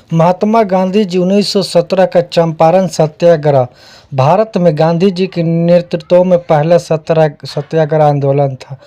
महात्मा गांधी जी 1917 का चंपारण सत्याग्रह भारत में गांधी जी के नेतृत्व में पहला सत्याग्रह आंदोलन था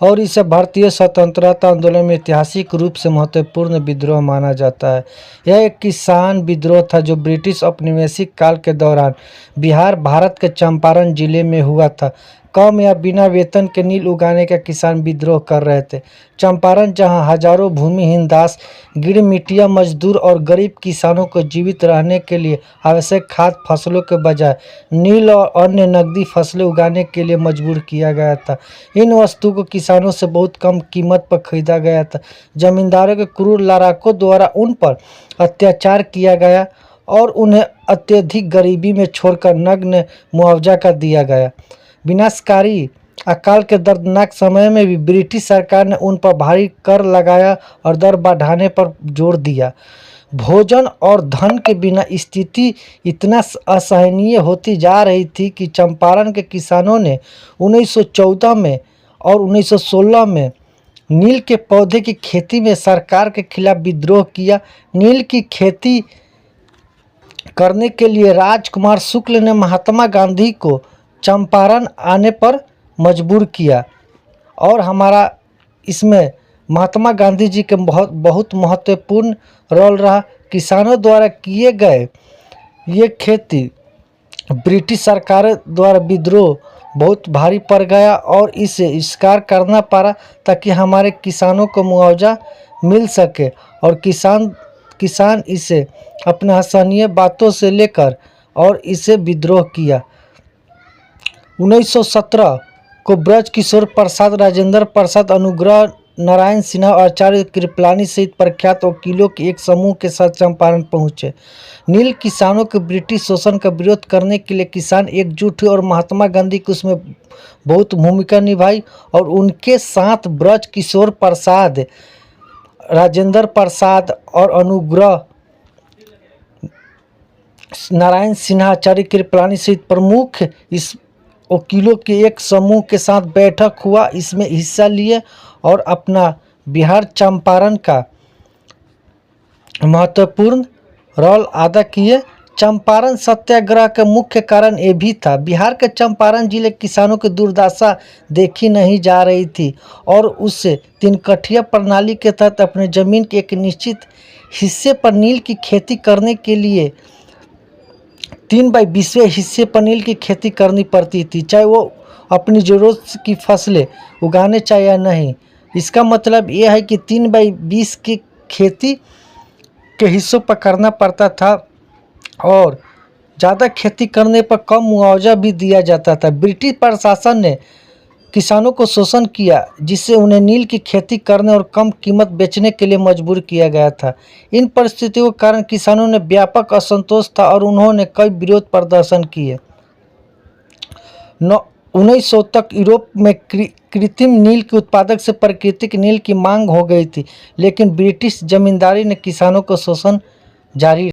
और इसे भारतीय स्वतंत्रता आंदोलन में ऐतिहासिक रूप से महत्वपूर्ण विद्रोह माना जाता है। यह एक किसान विद्रोह था जो ब्रिटिश औपनिवेशिक काल के दौरान बिहार भारत के चंपारण जिले में हुआ था। कम या बिना वेतन के नील उगाने का किसान विद्रोह कर रहे थे। चंपारण, जहां हजारों भूमिहीन दास, गिरमिटिया मजदूर और गरीब किसानों को जीवित रहने के लिए आवश्यक खाद्य फसलों के बजाय नील और अन्य नकदी फसलें उगाने के लिए मजबूर किया गया था। इन वस्तुओं को किसानों से बहुत कम कीमत पर खरीदा गया था। जमींदारों के क्रूर लड़ाकों द्वारा उन पर अत्याचार किया गया और उन्हें अत्यधिक गरीबी में छोड़कर नग्न मुआवजा का दिया गया। विनाशकारी अकाल के दर्दनाक समय में भी ब्रिटिश सरकार ने उन पर भारी कर लगाया और दर बढ़ाने पर जोर दिया। भोजन और धन के बिना स्थिति इतना असहनीय होती जा रही थी कि चंपारण के किसानों ने 1914 में और 1916 में नील के पौधे की खेती में सरकार के खिलाफ विद्रोह किया। नील की खेती करने के लिए राजकुमार शुक्ल ने महात्मा गांधी को चंपारण आने पर मजबूर किया और हमारा इसमें महात्मा गांधी जी के बहुत महत्वपूर्ण रोल रहा। किसानों द्वारा किए गए ये खेती ब्रिटिश सरकार द्वारा विद्रोह बहुत भारी पड़ गया और इसे स्वीकार करना पड़ा ताकि हमारे किसानों को मुआवजा मिल सके और किसान इसे अपने असहनीय बातों से लेकर और इसे विद्रोह किया। 1917 को ब्रज किशोर प्रसाद, राजेंद्र प्रसाद, अनुग्रह नारायण सिन्हा और आचार्य कृपलानी सहित प्रख्यात वकीलों के एक समूह के साथ चंपारण पहुंचे। नील किसानों के ब्रिटिश शोषण का विरोध करने के लिए किसान एकजुट हुए और महात्मा गांधी की उसमें बहुत भूमिका निभाई और उनके साथ ब्रज किशोर प्रसाद, राजेंद्र प्रसाद और अनुग्रह नारायण सिन्हा, आचार्य कृपलानी सहित प्रमुख इस वकीलों के एक समूह के साथ बैठक हुआ। इसमें हिस्सा लिए और अपना बिहार चंपारण का महत्वपूर्ण रोल अदा किए। चंपारण सत्याग्रह का मुख्य कारण ये भी था, बिहार के चंपारण जिले किसानों की दुर्दशा देखी नहीं जा रही थी और उससे तीन-कठिया प्रणाली के तहत अपने जमीन के एक निश्चित हिस्से पर नील की खेती करने के लिए 3/20वें हिस्से पर नील की खेती करनी पड़ती थी, चाहे वो अपनी ज़रूरत की फसलें उगाने चाहे या नहीं। इसका मतलब ये है कि 3/20 की खेती के हिस्सों पर करना पड़ता था और ज़्यादा खेती करने पर कम मुआवजा भी दिया जाता था। ब्रिटिश प्रशासन ने किसानों को शोषण किया जिससे उन्हें नील की खेती करने और कम कीमत बेचने के लिए मजबूर किया गया था। इन परिस्थितियों के कारण किसानों में व्यापक असंतोष था और उन्होंने कई विरोध प्रदर्शन किए। 1900 तक यूरोप में कृत्रिम नील के उत्पादक से प्राकृतिक नील की मांग हो गई थी, लेकिन ब्रिटिश जमींदारी ने किसानों को शोषण जारी